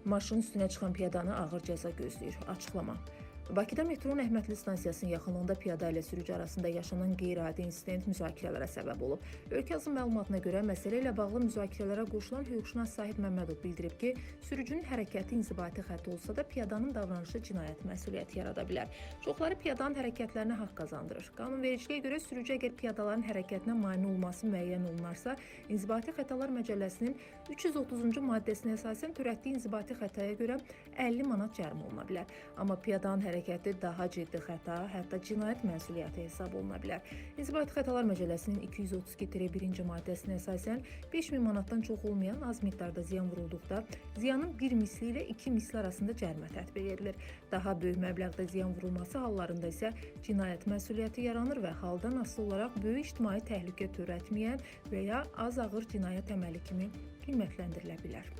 Maşının üstünə çıxan piyadanı ağır cəza gözləyir. Açıqlama. Bakıda metronun Əhmədli stansiyasının yaxınlığında piyada ilə sürücü arasında yaşanan qeyri-adi insident müzakirələrə səbəb olub. Ölkəzin məlumatına görə məsələ ilə bağlı müzakirələrə qoşulan hüquqşünas Sahib Məmmədov bildirib ki, sürücünün hərəkəti inzibati xətt olsa da piyadanın davranışı cinayət məsuliyyəti yarada bilər. Çoxları piyadanın hərəkətlərinə haqq qazandırır. Qanunvericiliyə görə sürücü əgər piyadaların hərəkətinə mane olması müəyyən olunarsa, İnzibati Xətalar Məcəlləsinin 330-cu maddəsinə əsasən törətdiyi inzibati xətaya görə 50 manat cərimə oluna bilər. Amma piyadanın hərəkəti daha ciddi xəta, hətta cinayət məsuliyyəti hesab oluna bilər. İnzibati Xətalar Məcəlləsinin 232-1-ci maddəsinə əsasən 5000 manatdan çox olmayan az miqdarda ziyan vurulduqda ziyanın bir misli ilə 2 misli arasında cərimə tətbiq edilir. Daha böyük məbləğdə ziyan vurulması hallarında isə cinayət məsuliyyəti yaranır və haldan asılı olaraq böyük ictimai təhlükə törətməyən və ya az ağır cinayət əməli kimi qiymətləndirilə bilər.